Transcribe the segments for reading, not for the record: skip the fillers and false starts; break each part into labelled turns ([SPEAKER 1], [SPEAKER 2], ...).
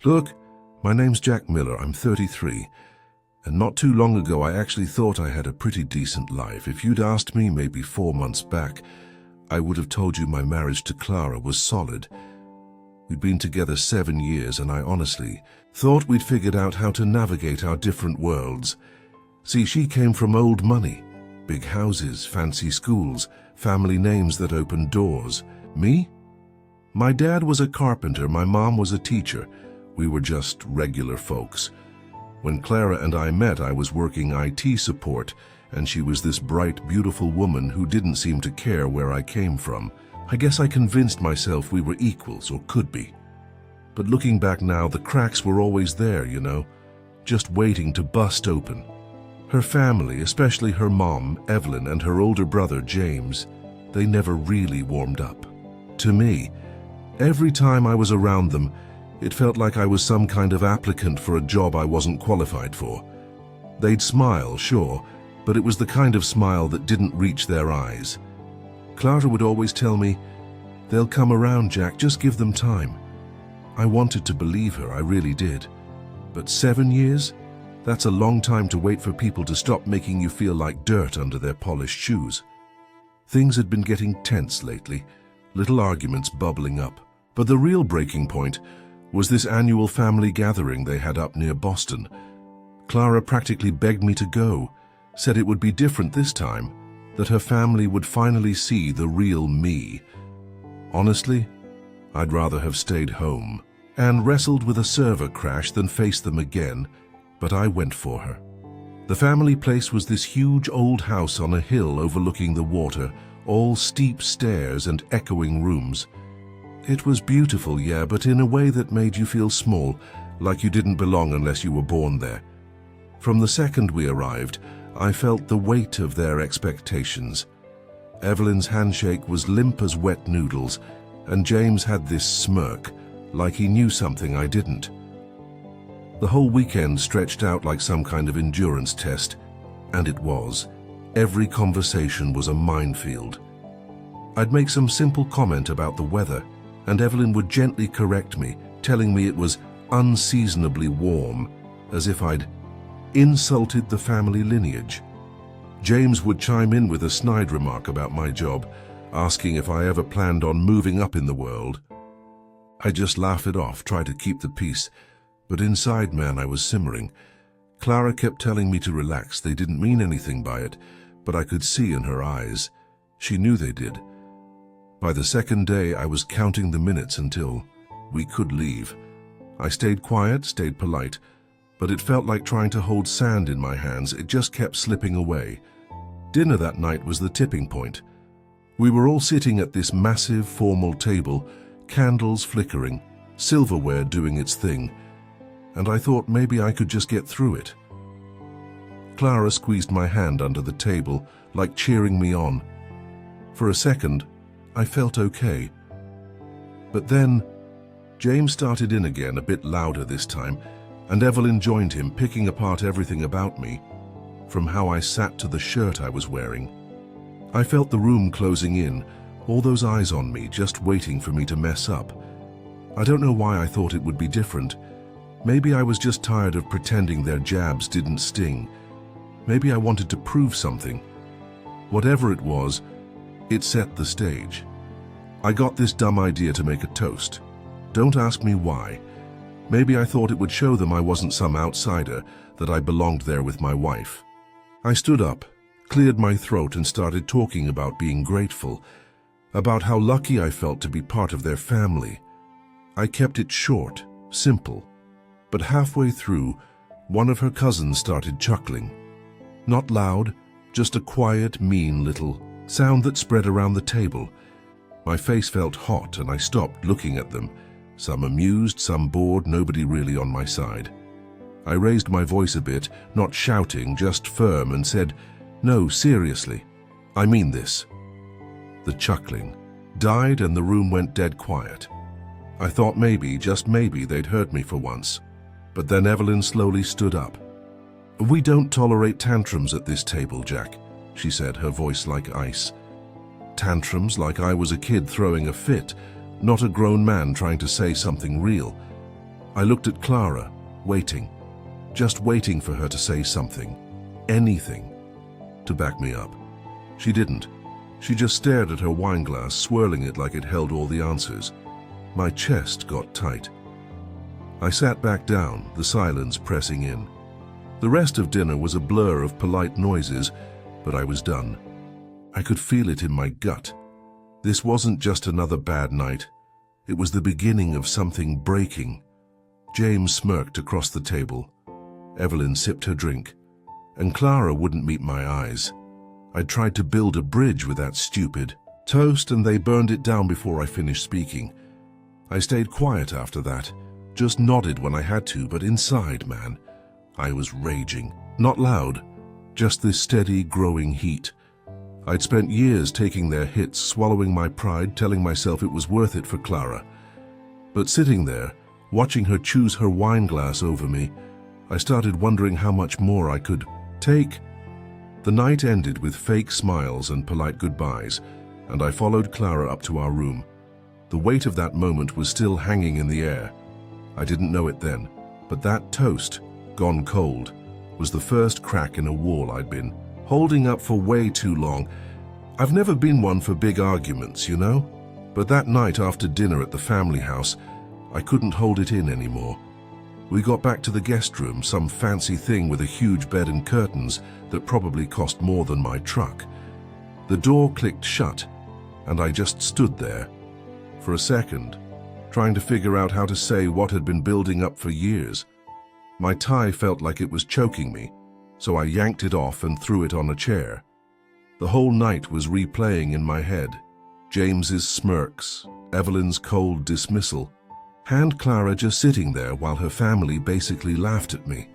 [SPEAKER 1] Look, my name's Jack Miller. I'm 33. And not too long ago, I actually thought I had a pretty decent life. If you'd asked me maybe 4 months back, I would have told you my marriage to Clara was solid. We'd been together 7 years, and I honestly thought we'd figured out how to navigate our different worlds. See, she came from old money. Big houses, fancy schools, family names that opened doors. Me? My dad was a carpenter, my mom was a teacher. We were just regular folks. When Clara and I met, I was working IT support, and she was this bright, beautiful woman who didn't seem to care where I came from. I guess I convinced myself we were equals, or could be. But looking back now, the cracks were always there, you know, just waiting to bust open. Her family, especially her mom, Evelyn, and her older brother, James, they never really warmed up. To me, every time I was around them, it felt like I was some kind of applicant for a job I wasn't qualified for. They'd smile, sure, but it was the kind of smile that didn't reach their eyes. Clara would always tell me, "They'll come around, Jack, just give them time." I wanted to believe her, I really did. But 7 years? That's a long time to wait for people to stop making you feel like dirt under their polished shoes. Things had been getting tense lately, little arguments bubbling up. But the real breaking point was this annual family gathering they had up near Boston. Clara practically begged me to go, said it would be different this time, that her family would finally see the real me. Honestly, I'd rather have stayed home and wrestled with a server crash than face them again, but I went for her. The family place was this huge old house on a hill overlooking the water, all steep stairs and echoing rooms. It was beautiful, yeah, but in a way that made you feel small, like you didn't belong unless you were born there. From the second we arrived, I felt the weight of their expectations. Evelyn's handshake was limp as wet noodles, and James had this smirk, like he knew something I didn't. The whole weekend stretched out like some kind of endurance test, and it was. Every conversation was a minefield. I'd make some simple comment about the weather, and Evelyn would gently correct me, telling me it was unseasonably warm, as if I'd insulted the family lineage. James would chime in with a snide remark about my job, asking if I ever planned on moving up in the world. I just laugh it off, try to keep the peace, but inside, man, I was simmering. Clara kept telling me to relax. They didn't mean anything by it, but I could see in her eyes. She knew they did. By the second day, I was counting the minutes until we could leave. I stayed quiet, stayed polite, but it felt like trying to hold sand in my hands. It just kept slipping away. Dinner that night was the tipping point. We were all sitting at this massive, formal table, candles flickering, silverware doing its thing, and I thought maybe I could just get through it. Clara squeezed my hand under the table, like cheering me on. For a second, I felt okay. But then, James started in again, a bit louder this time, and Evelyn joined him, picking apart everything about me, from how I sat to the shirt I was wearing. I felt the room closing in, all those eyes on me, just waiting for me to mess up. I don't know why I thought it would be different. Maybe I was just tired of pretending their jabs didn't sting. Maybe I wanted to prove something. Whatever it was, it set the stage. I got this dumb idea to make a toast. Don't ask me why. Maybe I thought it would show them I wasn't some outsider, that I belonged there with my wife. I stood up, cleared my throat, and started talking about being grateful, about how lucky I felt to be part of their family. I kept it short, simple, but halfway through, one of her cousins started chuckling. Not loud, just a quiet, mean little sound that spread around the table. My face felt hot and I stopped looking at them, some amused, some bored, nobody really on my side. I raised my voice a bit, not shouting, just firm, and said, "No, seriously, I mean this." The chuckling died and the room went dead quiet. I thought maybe, just maybe, they'd heard me for once. But then Evelyn slowly stood up. "We don't tolerate tantrums at this table, Jack," she said, her voice like ice. Tantrums like I was a kid throwing a fit, not a grown man trying to say something real. I looked at Clara, waiting, just waiting for her to say something, anything, to back me up. She didn't. She just stared at her wine glass, swirling it like it held all the answers. My chest got tight. I sat back down, the silence pressing in. The rest of dinner was a blur of polite noises, but I was done. I could feel it in my gut. This wasn't just another bad night. It was the beginning of something breaking. James smirked across the table. Evelyn sipped her drink, and Clara wouldn't meet my eyes. I tried to build a bridge with that stupid toast, and they burned it down before I finished speaking. I stayed quiet after that, just nodded when I had to, but inside, man, I was raging. Not loud, just this steady, growing heat. I'd spent years taking their hits, swallowing my pride, telling myself it was worth it for Clara. But sitting there, watching her choose her wine glass over me, I started wondering how much more I could take. The night ended with fake smiles and polite goodbyes, and I followed Clara up to our room. The weight of that moment was still hanging in the air. I didn't know it then, but that toast, gone cold, was the first crack in a wall I'd been holding up for way too long. I've never been one for big arguments, you know? But that night after dinner at the family house, I couldn't hold it in anymore. We got back to the guest room, some fancy thing with a huge bed and curtains that probably cost more than my truck. The door clicked shut, and I just stood there for a second, trying to figure out how to say what had been building up for years. My tie felt like it was choking me, so I yanked it off and threw it on a chair. The whole night was replaying in my head. James's smirks, Evelyn's cold dismissal, and Clara just sitting there while her family basically laughed at me.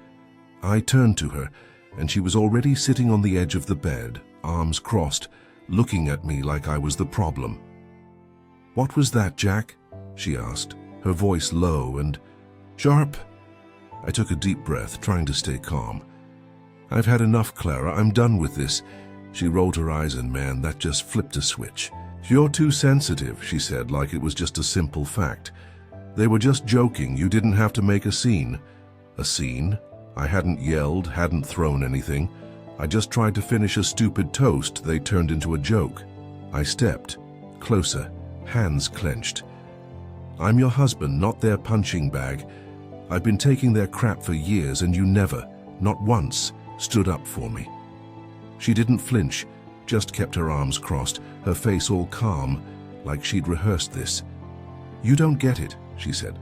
[SPEAKER 1] I turned to her, and she was already sitting on the edge of the bed, arms crossed, looking at me like I was the problem. "What was that, Jack?" she asked, her voice low and sharp. I took a deep breath, trying to stay calm. "I've had enough, Clara. I'm done with this." She rolled her eyes, and man, that just flipped a switch. "You're too sensitive," she said, like it was just a simple fact. "They were just joking. You didn't have to make a scene." A scene? I hadn't yelled, hadn't thrown anything. I just tried to finish a stupid toast they turned into a joke. I stepped closer, hands clenched. "I'm your husband, not their punching bag. I've been taking their crap for years, and you never, not once, stood up for me." She didn't flinch, just kept her arms crossed, her face all calm, like she'd rehearsed this. "You don't get it," she said.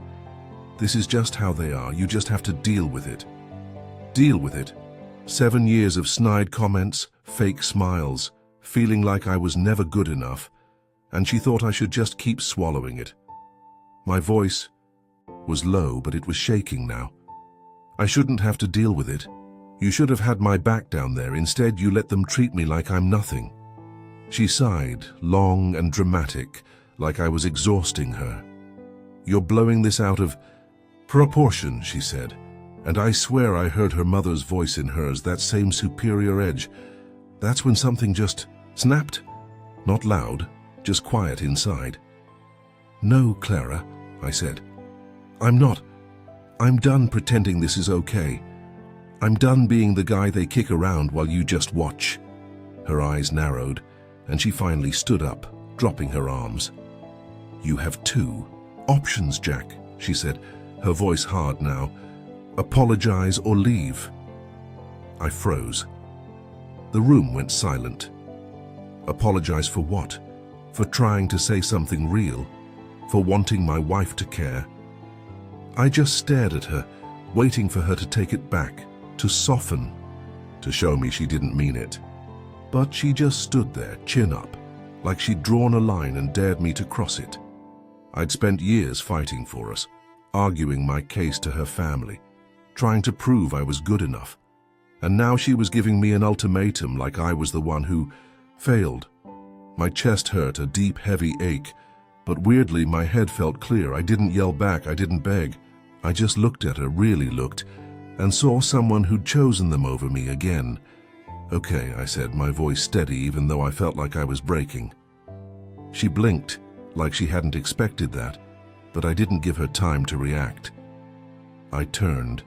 [SPEAKER 1] "This is just how they are. You just have to deal with it." Deal with it? 7 years of snide comments, fake smiles, feeling like I was never good enough, and she thought I should just keep swallowing it. My voice was low, but it was shaking now. "I shouldn't have to deal with it. You should have had my back down there. Instead, you let them treat me like I'm nothing." She sighed, long and dramatic, like I was exhausting her. "You're blowing this out of proportion," she said, and I swear I heard her mother's voice in hers, that same superior edge. That's when something just snapped. Not loud, just quiet inside. "No, Clara," I said. I'm not. I'm done pretending this is okay. I'm done being the guy they kick around while you just watch." Her eyes narrowed, and she finally stood up, dropping her arms. "You have 2 options, Jack," she said, her voice hard now. "Apologize or leave." I froze. The room went silent. Apologize for what? For trying to say something real? For wanting my wife to care? I just stared at her, waiting for her to take it back, to soften, to show me she didn't mean it. But she just stood there, chin up, like she'd drawn a line and dared me to cross it. I'd spent years fighting for us, arguing my case to her family, trying to prove I was good enough. And now she was giving me an ultimatum like I was the one who failed. My chest hurt, a deep, heavy ache, but weirdly my head felt clear. I didn't yell back, I didn't beg. I just looked at her, really looked, and saw someone who'd chosen them over me again. "Okay," I said, my voice steady even though I felt like I was breaking. She blinked, like she hadn't expected that, but I didn't give her time to react. I turned,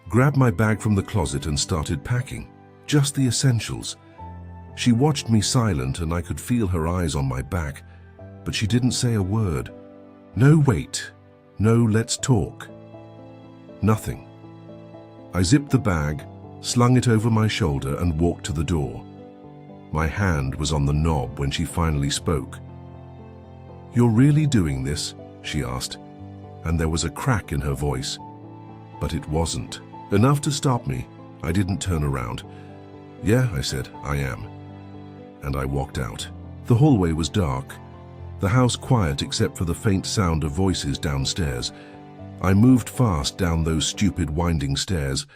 [SPEAKER 1] grabbed my bag from the closet and started packing. Just the essentials. She watched me silent and I could feel her eyes on my back, but she didn't say a word. No wait, no let's talk. Nothing. I zipped the bag, slung it over my shoulder and walked to the door. My hand was on the knob when she finally spoke. "You're really doing this?" she asked, and there was a crack in her voice. But it wasn't enough to stop me. I didn't turn around. "Yeah," I said, "I am." And I walked out. The hallway was dark, the house quiet except for the faint sound of voices downstairs. I moved fast down those stupid winding stairs,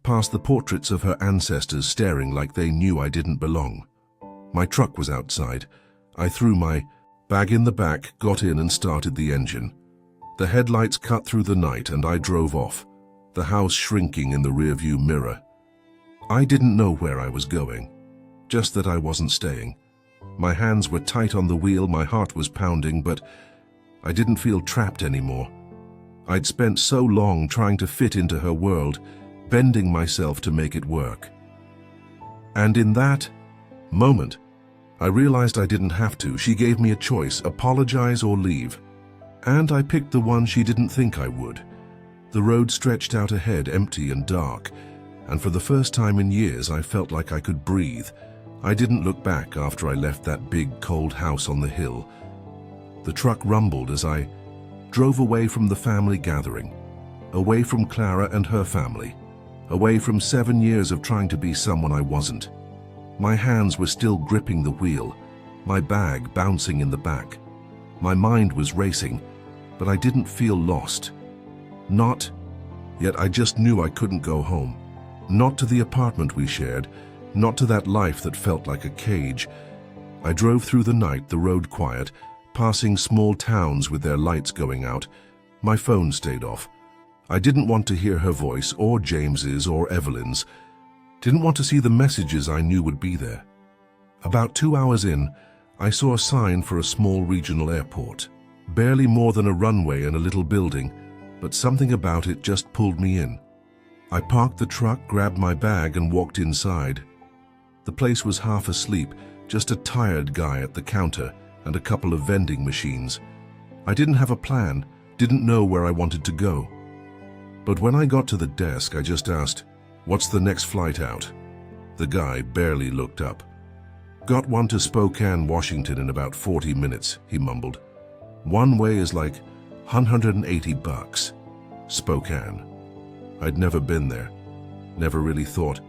[SPEAKER 1] past the portraits of her ancestors staring like they knew I didn't belong. My truck was outside. I threw my bag in the back, got in and started the engine. The headlights cut through the night and I drove off, the house shrinking in the rearview mirror. I didn't know where I was going, just that I wasn't staying. My hands were tight on the wheel, my heart was pounding, but I didn't feel trapped anymore. I'd spent so long trying to fit into her world, bending myself to make it work. And in that moment, I realized I didn't have to. She gave me a choice, apologize or leave. And I picked the one she didn't think I would. The road stretched out ahead, empty and dark, and for the first time in years I felt like I could breathe. I didn't look back after I left that big, cold house on the hill. The truck rumbled as I drove away from the family gathering, away from Clara and her family, away from 7 years of trying to be someone I wasn't. My hands were still gripping the wheel, my bag bouncing in the back. My mind was racing, but I didn't feel lost. Not, yet I just knew I couldn't go home. Not to the apartment we shared, not to that life that felt like a cage. I drove through the night, the road quiet, passing small towns with their lights going out. My phone stayed off. I didn't want to hear her voice, or James's, or Evelyn's. Didn't want to see the messages I knew would be there. About 2 hours in, I saw a sign for a small regional airport. Barely more than a runway and a little building, but something about it just pulled me in. I parked the truck, grabbed my bag, and walked inside. The place was half asleep, just a tired guy at the counter and a couple of vending machines. I didn't have a plan, didn't know where I wanted to go. But when I got to the desk, I just asked, "What's the next flight out?" The guy barely looked up. "Got one to Spokane, Washington in about 40 minutes, he mumbled. "One way is like $180. Spokane." I'd never been there, never really thought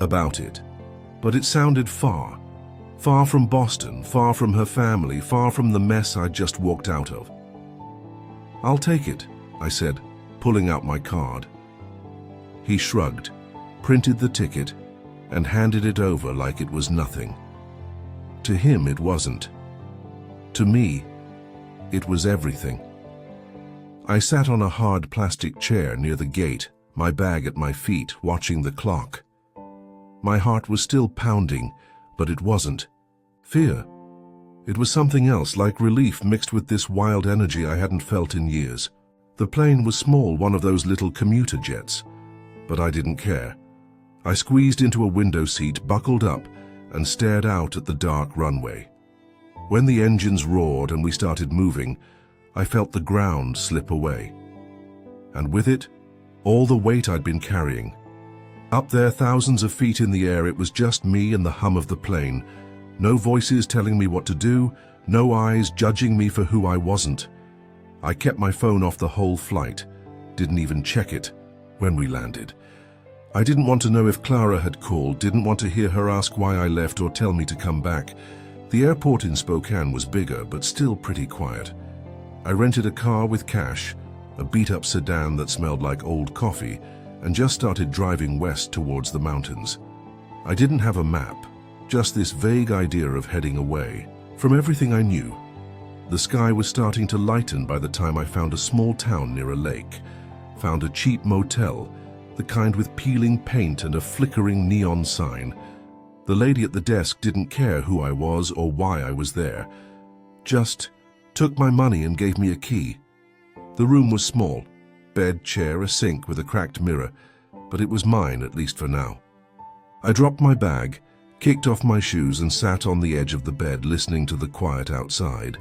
[SPEAKER 1] about it. But it sounded far. Far from Boston, far from her family, far from the mess I'd just walked out of. "I'll take it," I said, pulling out my card. He shrugged, printed the ticket, and handed it over like it was nothing. To him, it wasn't. To me, it was everything. I sat on a hard plastic chair near the gate, my bag at my feet, watching the clock. My heart was still pounding, but it wasn't fear. It was something else, like relief mixed with this wild energy I hadn't felt in years. The plane was small, one of those little commuter jets, but I didn't care. I squeezed into a window seat, buckled up, and stared out at the dark runway. When the engines roared and we started moving, I felt the ground slip away. And with it, all the weight I'd been carrying. Up there, thousands of feet in the air, it was just me and the hum of the plane. No voices telling me what to do, no eyes judging me for who I wasn't. I kept my phone off the whole flight, didn't even check it when we landed. I didn't want to know if Clara had called, didn't want to hear her ask why I left or tell me to come back. The airport in Spokane was bigger, but still pretty quiet. I rented a car with cash, a beat-up sedan that smelled like old coffee, and just started driving west towards the mountains. I didn't have a map, just this vague idea of heading away. From everything I knew, the sky was starting to lighten by the time I found a small town near a lake, found a cheap motel, the kind with peeling paint and a flickering neon sign. The lady at the desk didn't care who I was or why I was there, just took my money and gave me a key. The room was small, bed, chair, a sink with a cracked mirror, but it was mine, at least for now. I dropped my bag, kicked off my shoes and sat on the edge of the bed listening to the quiet outside.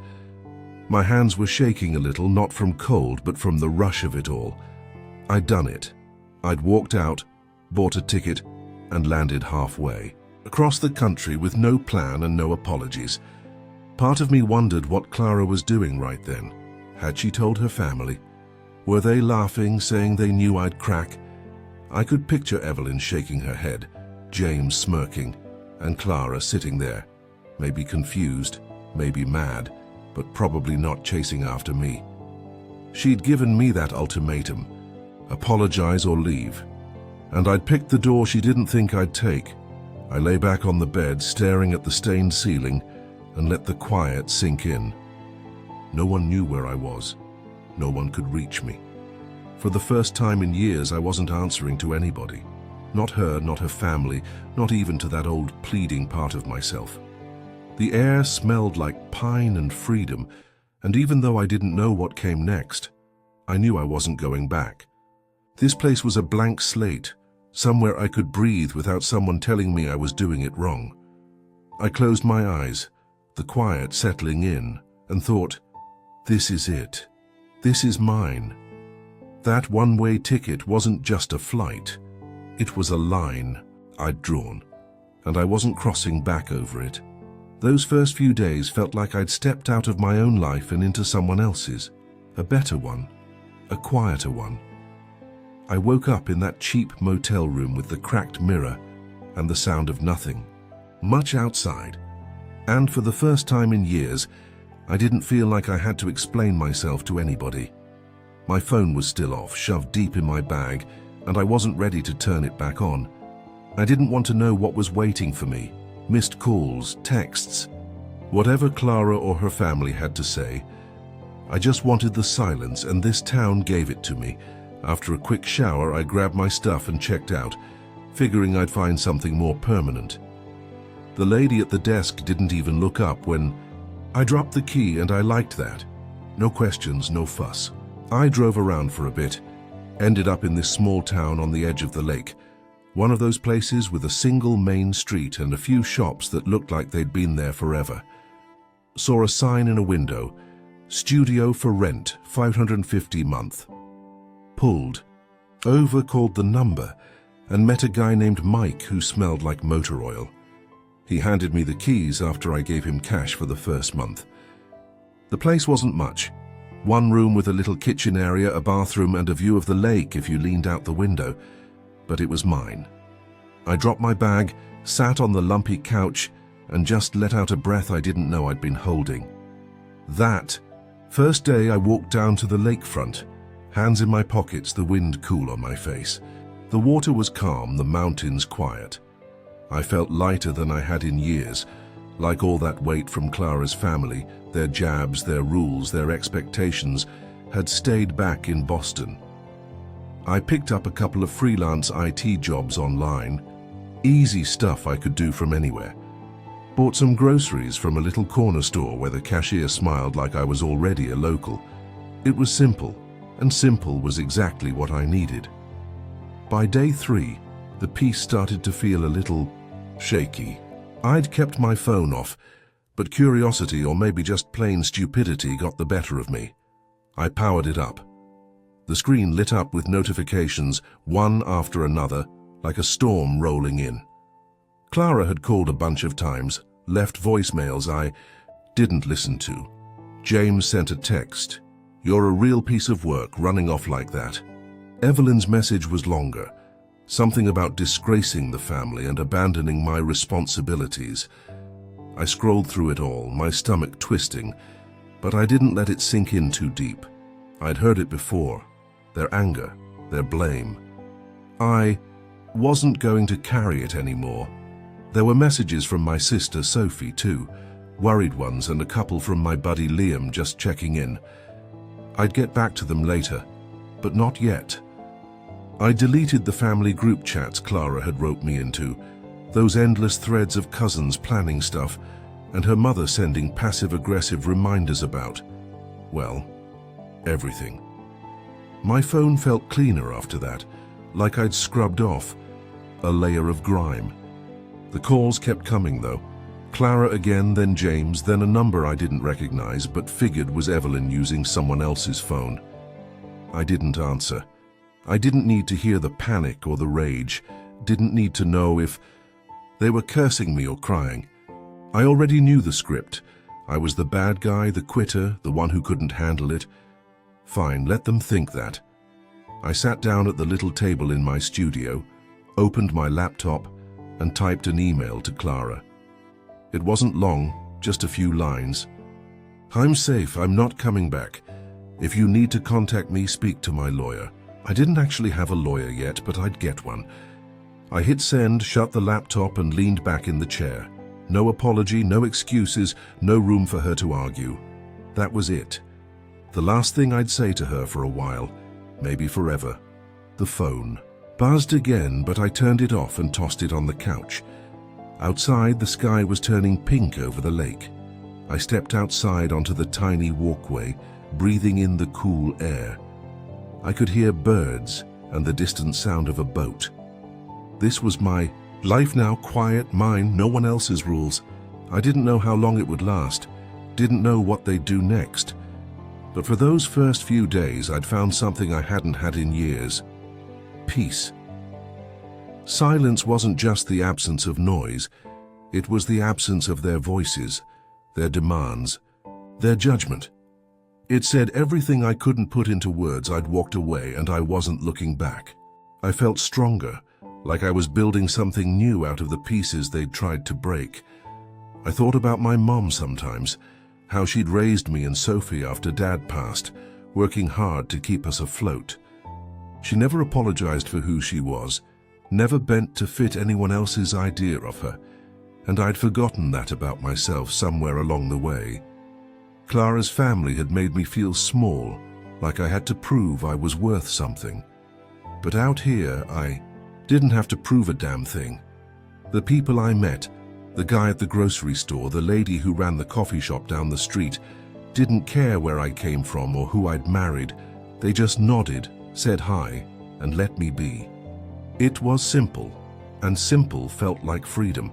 [SPEAKER 1] My hands were shaking a little, not from cold, but from the rush of it all. I'd done it. I'd walked out, bought a ticket, and landed halfway. Across the country with no plan and no apologies. Part of me wondered what Clara was doing right then. Had she told her family? Were they laughing, saying they knew I'd crack? I could picture Evelyn shaking her head, James smirking, and Clara sitting there, maybe confused, maybe mad, but probably not chasing after me. She'd given me that ultimatum, apologize or leave, and I'd picked the door she didn't think I'd take. I lay back on the bed, staring at the stained ceiling, and let the quiet sink in. No one knew where I was. No one could reach me. For the first time in years, I wasn't answering to anybody. Not her, not her family, not even to that old pleading part of myself. The air smelled like pine and freedom, and even though I didn't know what came next, I knew I wasn't going back. This place was a blank slate, somewhere I could breathe without someone telling me I was doing it wrong. I closed my eyes, the quiet settling in, and thought, this is it. This is mine. That one-way ticket wasn't just a flight. It was a line I'd drawn, and I wasn't crossing back over it. Those first few days felt like I'd stepped out of my own life and into someone else's, a better one, a quieter one. I woke up in that cheap motel room with the cracked mirror and the sound of nothing, much outside. And for the first time in years, I didn't feel like I had to explain myself to anybody. My phone was still off, shoved deep in my bag, and I wasn't ready to turn it back on. I didn't want to know what was waiting for me, missed calls, texts, whatever Clara or her family had to say. I just wanted the silence, and this town gave it to me. After a quick shower, I grabbed my stuff and checked out, figuring I'd find something more permanent. The lady at the desk didn't even look up when I dropped the key, and I liked that. No questions, no fuss. I drove around for a bit, ended up in this small town on the edge of the lake, one of those places with a single main street and a few shops that looked like they'd been there forever. Saw a sign in a window, studio for rent, $550 a month. Pulled over, called the number, and met a guy named Mike who smelled like motor oil. He handed me the keys after I gave him cash for the first month. The place wasn't much. One room with a little kitchen area, a bathroom, and a view of the lake if you leaned out the window. But it was mine. I dropped my bag, sat on the lumpy couch, and just let out a breath I didn't know I'd been holding. That first day I walked down to the lakefront, hands in my pockets, the wind cool on my face. The water was calm, the mountains quiet. I felt lighter than I had in years, like all that weight from Clara's family, their jabs, their rules, their expectations, had stayed back in Boston. I picked up a couple of freelance IT jobs online, easy stuff I could do from anywhere. Bought some groceries from a little corner store where the cashier smiled like I was already a local. It was simple, and simple was exactly what I needed. By day 3, the peace started to feel a little shaky. I'd kept my phone off, but curiosity, or maybe just plain stupidity, got the better of me. I powered it up. The screen lit up with notifications, one after another, like a storm rolling in. Clara had called a bunch of times, left voicemails I didn't listen to. James sent a text. "You're a real piece of work, running off like that." Evelyn's message was longer. Something about disgracing the family and abandoning my responsibilities. I scrolled through it all, my stomach twisting, but I didn't let it sink in too deep. I'd heard it before. Their anger, their blame. I wasn't going to carry it anymore. There were messages from my sister Sophie too, worried ones, and a couple from my buddy Liam just checking in. I'd get back to them later, but not yet. I deleted the family group chats Clara had roped me into, those endless threads of cousins planning stuff, and her mother sending passive-aggressive reminders about, well, everything. My phone felt cleaner after that, like I'd scrubbed off a layer of grime. The calls kept coming though. Clara again, then James, then a number I didn't recognize but figured was Evelyn using someone else's phone. I didn't answer. I didn't need to hear the panic or the rage, didn't need to know if they were cursing me or crying. I already knew the script. I was the bad guy, the quitter, the one who couldn't handle it. Fine, let them think that. I sat down at the little table in my studio, opened my laptop, and typed an email to Clara. It wasn't long, just a few lines. I'm safe, I'm not coming back. If you need to contact me, speak to my lawyer. I didn't actually have a lawyer yet, but I'd get one. I hit send, shut the laptop, and leaned back in the chair. No apology, no excuses, no room for her to argue. That was it. The last thing I'd say to her for a while, maybe forever. The phone buzzed again, but I turned it off and tossed it on the couch. Outside, the sky was turning pink over the lake. I stepped outside onto the tiny walkway, breathing in the cool air. I could hear birds and the distant sound of a boat. This was my life now, quiet, mine, no one else's rules. I didn't know how long it would last, didn't know what they'd do next. But for those first few days, I'd found something I hadn't had in years. Peace. Silence wasn't just the absence of noise, it was the absence of their voices, their demands, their judgment. It said everything I couldn't put into words. I'd walked away and I wasn't looking back. I felt stronger, like I was building something new out of the pieces they'd tried to break. I thought about my mom sometimes, how she'd raised me and Sophie after Dad passed, working hard to keep us afloat. She never apologized for who she was, never bent to fit anyone else's idea of her, and I'd forgotten that about myself somewhere along the way. Clara's family had made me feel small, like I had to prove I was worth something. But out here, I didn't have to prove a damn thing. The people I met, the guy at the grocery store, the lady who ran the coffee shop down the street, didn't care where I came from or who I'd married. They just nodded, said hi, and let me be. It was simple, and simple felt like freedom.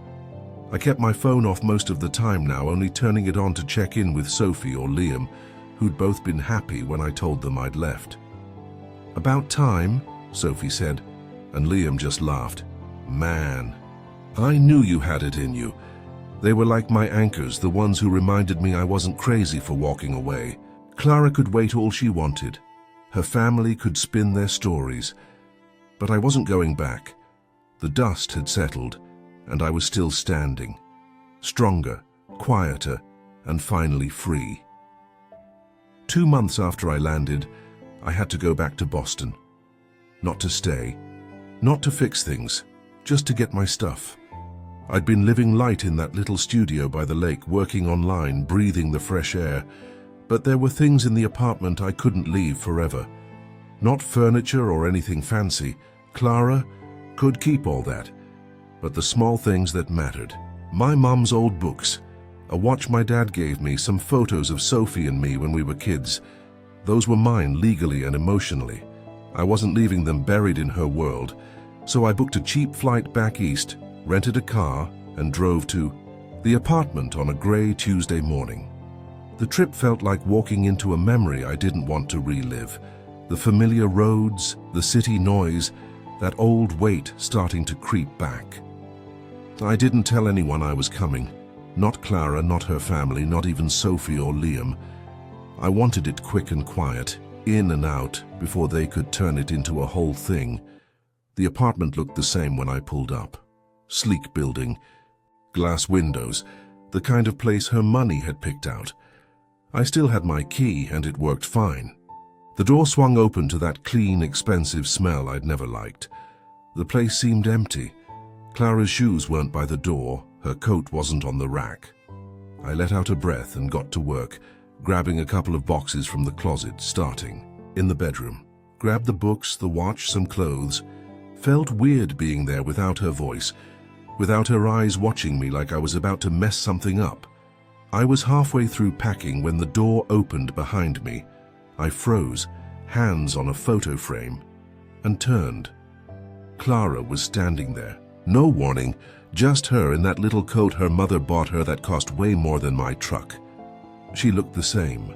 [SPEAKER 1] I kept my phone off most of the time now, only turning it on to check in with Sophie or Liam, who'd both been happy when I told them I'd left. About time, Sophie said, and Liam just laughed. Man, I knew you had it in you. They were like my anchors, the ones who reminded me I wasn't crazy for walking away. Clara could wait all she wanted. Her family could spin their stories. But I wasn't going back. The dust had settled, and I was still standing. Stronger, quieter, and finally free. 2 months after I landed, I had to go back to Boston. Not to stay, not to fix things, just to get my stuff. I'd been living light in that little studio by the lake, working online, breathing the fresh air. But there were things in the apartment I couldn't leave forever. Not furniture or anything fancy. Clara could keep all that. But the small things that mattered. My mum's old books, a watch my dad gave me, some photos of Sophie and me when we were kids. Those were mine legally and emotionally. I wasn't leaving them buried in her world. So I booked a cheap flight back east, rented a car, and drove to the apartment on a grey Tuesday morning. The trip felt like walking into a memory I didn't want to relive. The familiar roads, the city noise, that old weight starting to creep back. I didn't tell anyone I was coming. Not Clara, not her family, not even Sophie or Liam. I wanted it quick and quiet, in and out, before they could turn it into a whole thing. The apartment looked the same when I pulled up. Sleek building, glass windows, the kind of place her money had picked out. I still had my key and it worked fine. The door swung open to that clean, expensive smell I'd never liked. The place seemed empty. Clara's shoes weren't by the door, her coat wasn't on the rack. I let out a breath and got to work, grabbing a couple of boxes from the closet, starting in the bedroom. Grabbed the books, the watch, some clothes. Felt weird being there without her voice, without her eyes watching me like I was about to mess something up. I was halfway through packing when the door opened behind me. I froze, hands on a photo frame, and turned. Clara was standing there. No warning, just her in that little coat her mother bought her that cost way more than my truck. She looked the same.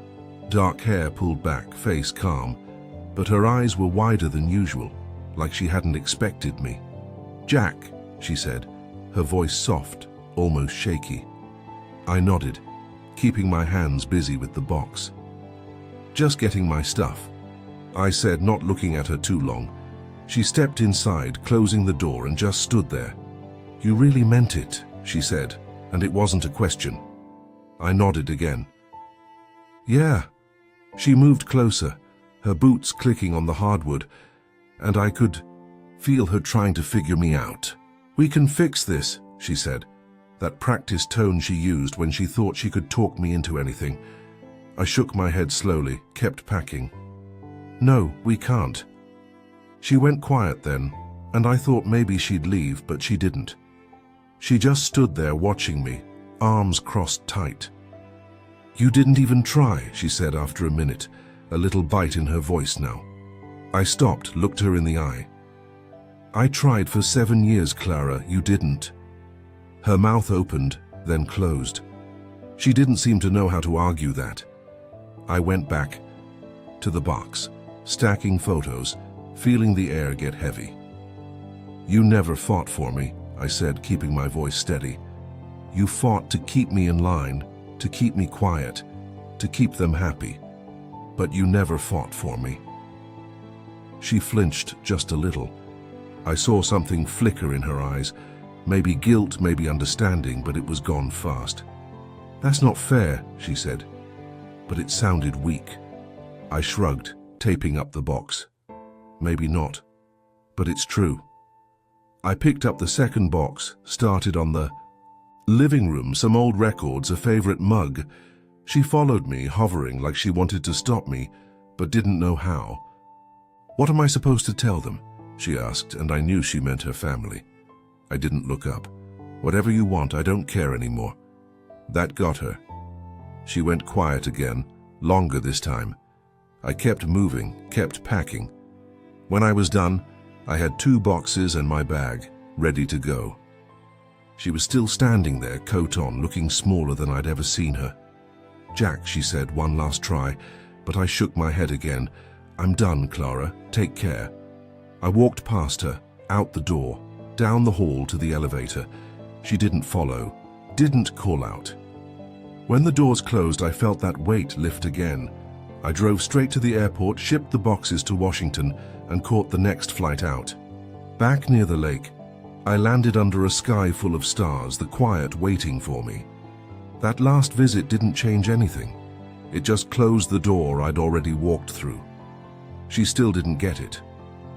[SPEAKER 1] Dark hair pulled back, face calm, but her eyes were wider than usual, like she hadn't expected me. "Jack," she said, her voice soft, almost shaky. I nodded, keeping my hands busy with the box. "Just getting my stuff," I said, not looking at her too long. She stepped inside, closing the door, and just stood there. "You really meant it," she said, and it wasn't a question. I nodded again. "Yeah." She moved closer, her boots clicking on the hardwood, and I could feel her trying to figure me out. "We can fix this," she said, that practiced tone she used when she thought she could talk me into anything. I shook my head slowly, kept packing. "No, we can't." She went quiet then, and I thought maybe she'd leave, but she didn't. She just stood there watching me, arms crossed tight. "You didn't even try," she said after a minute, a little bite in her voice now. I stopped, looked her in the eye. "I tried for 7 years, Clara, you didn't." Her mouth opened, then closed. She didn't seem to know how to argue that. I went back to the box, stacking photos, feeling the air get heavy. "You never fought for me," I said, keeping my voice steady. "You fought to keep me in line, to keep me quiet, to keep them happy. But you never fought for me." She flinched just a little. I saw something flicker in her eyes, maybe guilt, maybe understanding, but it was gone fast. "That's not fair," she said, but it sounded weak. I shrugged, taping up the box. "Maybe not, but it's true." I picked up the second box, started on the living room, some old records, a favorite mug. She followed me, hovering like she wanted to stop me, but didn't know how. "What am I supposed to tell them?" she asked, and I knew she meant her family. I didn't look up. "Whatever you want, I don't care anymore." That got her. She went quiet again, longer this time. I kept moving, kept packing. When I was done, I had 2 boxes and my bag, ready to go. She was still standing there, coat on, looking smaller than I'd ever seen her. "Jack," she said, one last try, but I shook my head again. "I'm done, Clara. Take care." I walked past her, out the door, down the hall to the elevator. She didn't follow, didn't call out. When the doors closed, I felt that weight lift again. I drove straight to the airport, shipped the boxes to Washington, and caught the next flight out. Back near the lake, I landed under a sky full of stars, the quiet waiting for me. That last visit didn't change anything. It just closed the door I'd already walked through. She still didn't get it.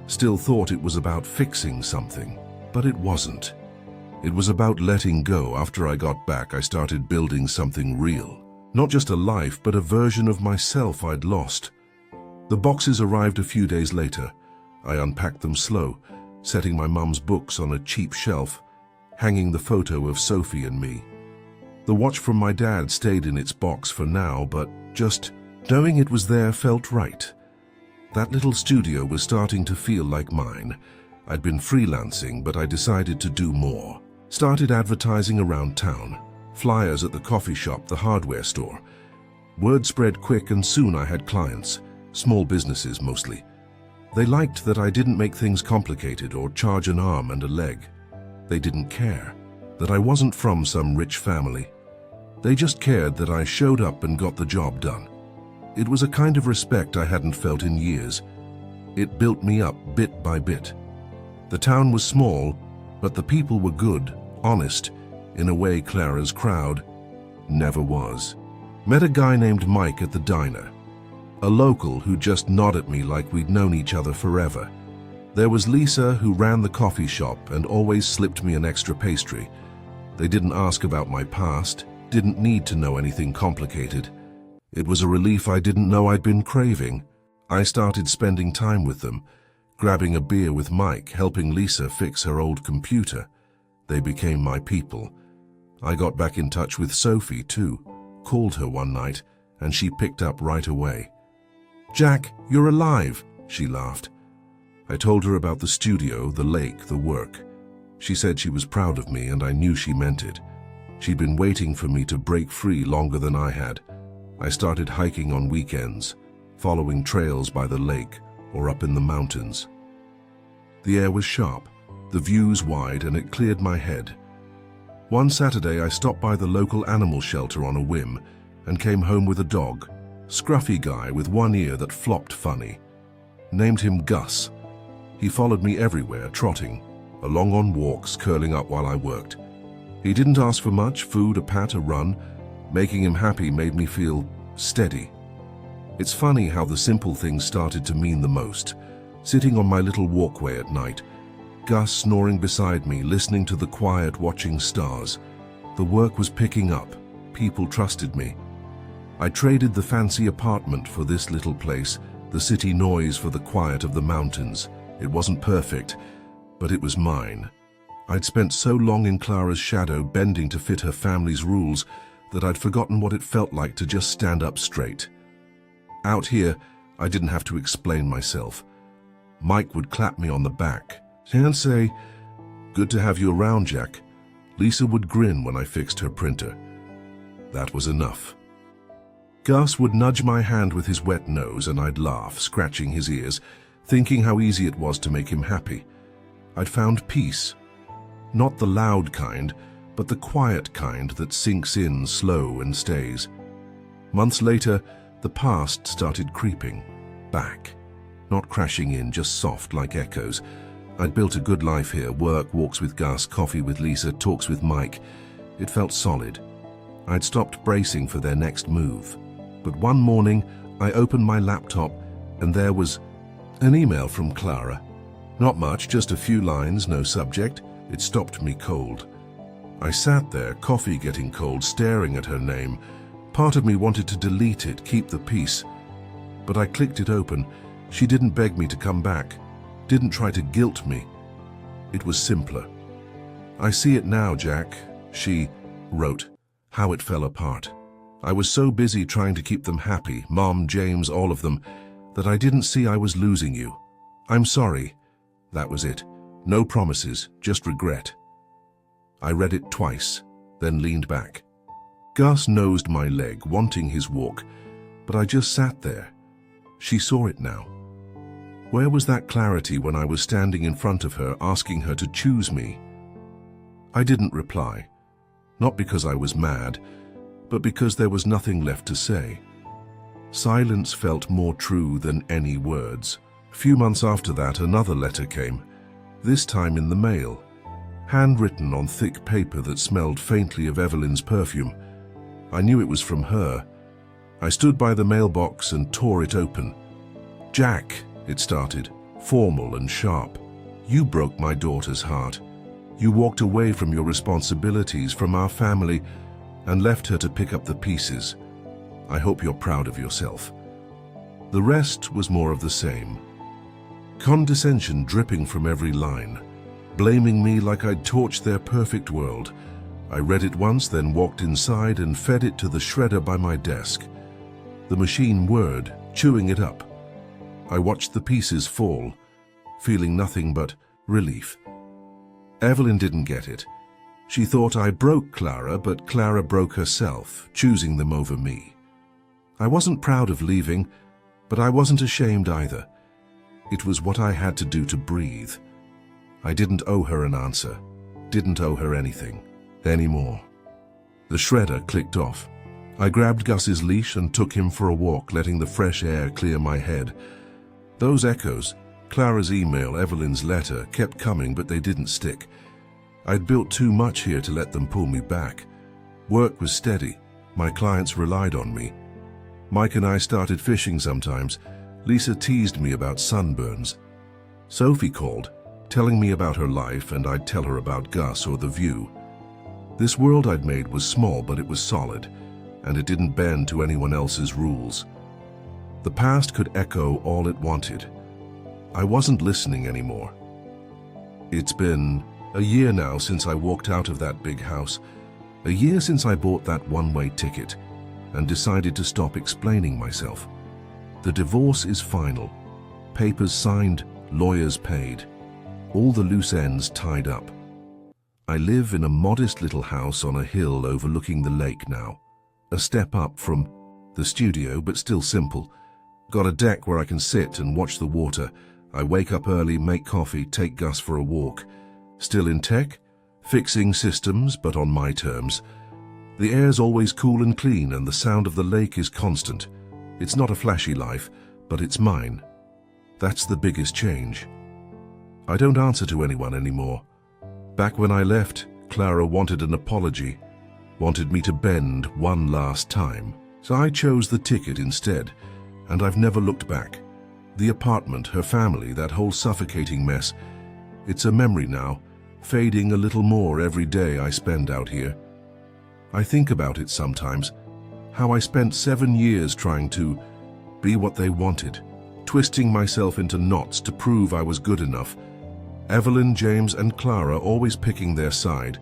[SPEAKER 1] Still thought it was about fixing something, but it wasn't. It was about letting go. After I got back, I started building something real. Not just a life, but a version of myself I'd lost. The boxes arrived a few days later. I unpacked them slow, setting my mum's books on a cheap shelf, hanging the photo of Sophie and me. The watch from my dad stayed in its box for now, but just knowing it was there felt right. That little studio was starting to feel like mine. I'd been freelancing, but I decided to do more. Started advertising around town. Flyers at the coffee shop, the hardware store. Word spread quick, and soon I had clients, small businesses mostly. They liked that I didn't make things complicated or charge an arm and a leg. They didn't care that I wasn't from some rich family. They just cared that I showed up and got the job done. It was a kind of respect I hadn't felt in years. It built me up bit by bit. The town was small, but the people were good, honest, in a way Clara's crowd never was. Met a guy named Mike at the diner. A local who just nodded at me like we'd known each other forever. There was Lisa, who ran the coffee shop and always slipped me an extra pastry. They didn't ask about my past, didn't need to know anything complicated. It was a relief I didn't know I'd been craving. I started spending time with them, grabbing a beer with Mike, helping Lisa fix her old computer. They became my people. I got back in touch with Sophie too, called her one night, and she picked up right away. "Jack, you're alive," she laughed. I told her about the studio, the lake, the work. She said she was proud of me, and I knew she meant it. She'd been waiting for me to break free longer than I had. I started hiking on weekends, following trails by the lake or up in the mountains. The air was sharp, the views wide, and it cleared my head. One Saturday, I stopped by the local animal shelter on a whim and came home with a dog, scruffy guy with one ear that flopped funny. Named him Gus. He followed me everywhere, trotting, along on walks, curling up while I worked. He didn't ask for much, food, a pat, a run. Making him happy made me feel steady. It's funny how the simple things started to mean the most. Sitting on my little walkway at night, Gus snoring beside me, listening to the quiet, watching stars. The work was picking up. People trusted me. I traded the fancy apartment for this little place, the city noise for the quiet of the mountains. It wasn't perfect, but it was mine. I'd spent so long in Clara's shadow, bending to fit her family's rules, that I'd forgotten what it felt like to just stand up straight. Out here, I didn't have to explain myself. Mike would clap me on the back and say, "Good to have you around, Jack." Lisa would grin when I fixed her printer. That was enough. Gus would nudge my hand with his wet nose, and I'd laugh, scratching his ears, thinking how easy it was to make him happy. I'd found peace. Not the loud kind, but the quiet kind that sinks in slow and stays. Months later, the past started creeping back. Not crashing in, just soft like echoes. I'd built a good life here, work, walks with Gus, coffee with Lisa, talks with Mike. It felt solid. I'd stopped bracing for their next move. But one morning, I opened my laptop and there was an email from Clara. Not much, just a few lines, no subject. It stopped me cold. I sat there, coffee getting cold, staring at her name. Part of me wanted to delete it, keep the peace. But I clicked it open. She didn't beg me to come back, didn't try to guilt me. It was simpler. "I see it now, Jack," she wrote, how it fell apart. I was so busy trying to keep them happy, Mom, James, all of them, that I didn't see I was losing you. "I'm sorry." That was it. No promises, just regret. I read it twice, then leaned back. Gus nosed my leg, wanting his walk, but I just sat there. She saw it now. Where was that clarity when I was standing in front of her, asking her to choose me? I didn't reply. Not because I was mad, but because there was nothing left to say. Silence felt more true than any words. A few months after that, another letter came, this time in the mail, handwritten on thick paper that smelled faintly of Evelyn's perfume. I knew it was from her. I stood by the mailbox and tore it open. "Jack," it started, formal and sharp, "you broke my daughter's heart. You walked away from your responsibilities, from our family, and left her to pick up the pieces. I hope you're proud of yourself." The rest was more of the same. Condescension dripping from every line, blaming me like I'd torched their perfect world. I read it once, then walked inside and fed it to the shredder by my desk. The machine whirred, chewing it up. I watched the pieces fall, feeling nothing but relief. Evelyn didn't get it. She thought I broke Clara, but Clara broke herself, choosing them over me. I wasn't proud of leaving, but I wasn't ashamed either. It was what I had to do to breathe. I didn't owe her an answer, didn't owe her anything, anymore. The shredder clicked off. I grabbed Gus's leash and took him for a walk, letting the fresh air clear my head. Those echoes, Clara's email, Evelyn's letter, kept coming, but they didn't stick. I'd built too much here to let them pull me back. Work was steady. My clients relied on me. Mike and I started fishing sometimes. Lisa teased me about sunburns. Sophie called, telling me about her life, and I'd tell her about Gus or the view. This world I'd made was small, but it was solid, and it didn't bend to anyone else's rules. The past could echo all it wanted. I wasn't listening anymore. It's been a year now since I walked out of that big house, a year since I bought that one-way ticket and decided to stop explaining myself. The divorce is final. Papers signed, lawyers paid. All the loose ends tied up. I live in a modest little house on a hill overlooking the lake now. A step up from the studio, but still simple. Got a deck where I can sit and watch the water. I wake up early, make coffee, take Gus for a walk. Still in tech? Fixing systems, but on my terms. The air's always cool and clean, and the sound of the lake is constant. It's not a flashy life, but it's mine. That's the biggest change. I don't answer to anyone anymore. Back when I left, Clara wanted an apology, wanted me to bend one last time. So I chose the ticket instead, and I've never looked back. The apartment, her family, that whole suffocating mess, it's a memory now, fading a little more every day I spend out here. I think about it sometimes, how I spent 7 years trying to be what they wanted, twisting myself into knots to prove I was good enough. Evelyn, James, and Clara always picking their side.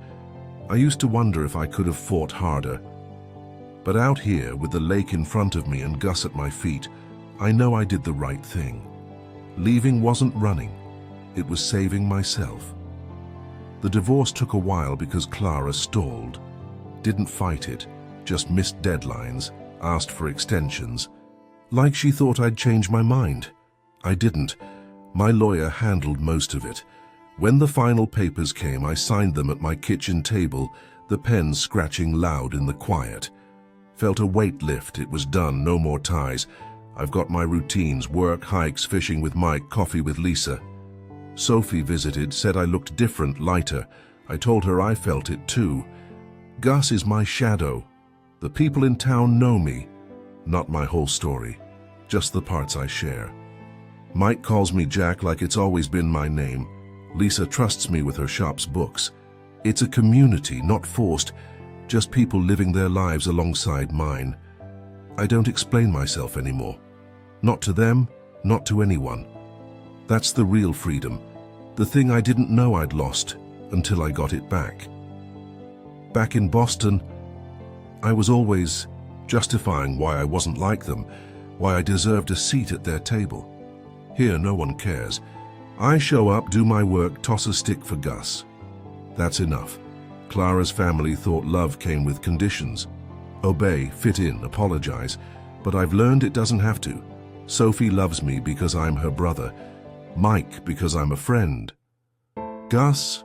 [SPEAKER 1] I used to wonder if I could have fought harder. But out here, with the lake in front of me and Gus at my feet, I know I did the right thing. Leaving wasn't running. It was saving myself. The divorce took a while because Clara stalled. Didn't fight it, just missed deadlines, asked for extensions. Like she thought I'd change my mind. I didn't. My lawyer handled most of it. When the final papers came, I signed them at my kitchen table, the pen scratching loud in the quiet. Felt a weight lift. It was done, no more ties. I've got my routines, work, hikes, fishing with Mike, coffee with Lisa. Sophie visited, said I looked different, lighter. I told her I felt it too. Gus is my shadow. The people in town know me. Not my whole story, just the parts I share. Mike calls me Jack like it's always been my name. Lisa trusts me with her shop's books. It's a community, not forced, just people living their lives alongside mine. I don't explain myself anymore. Not to them, not to anyone. That's the real freedom, the thing I didn't know I'd lost until I got it back. Back in Boston, I was always justifying why I wasn't like them, why I deserved a seat at their table. Here, no one cares. I show up, do my work, toss a stick for Gus. That's enough. Clara's family thought love came with conditions. Obey, fit in, apologize. But I've learned it doesn't have to. Sophie loves me because I'm her brother. Mike because I'm a friend. Gus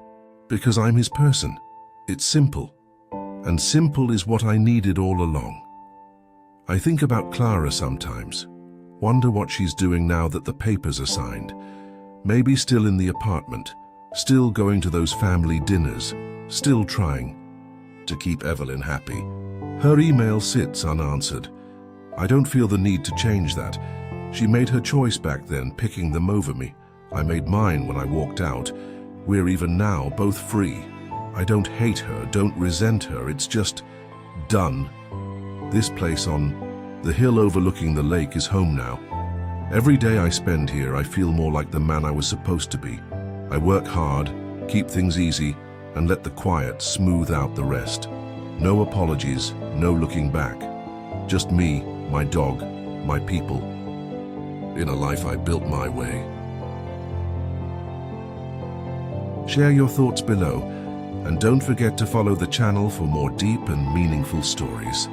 [SPEAKER 1] because I'm his person. It's simple. And simple is what I needed all along. I think about Clara sometimes. Wonder what she's doing now that the papers are signed. Maybe still in the apartment, still going to those family dinners, still trying to keep Evelyn happy. Her email sits unanswered. I don't feel the need to change that. She made her choice back then, picking them over me. I made mine when I walked out. We're even now both free. I don't hate her, don't resent her, it's just done. This place on the hill overlooking the lake is home now. Every day I spend here, I feel more like the man I was supposed to be. I work hard, keep things easy, and let the quiet smooth out the rest. No apologies, no looking back. Just me, my dog, my people. In a life I built my way. Share your thoughts below, and don't forget to follow the channel for more deep and meaningful stories.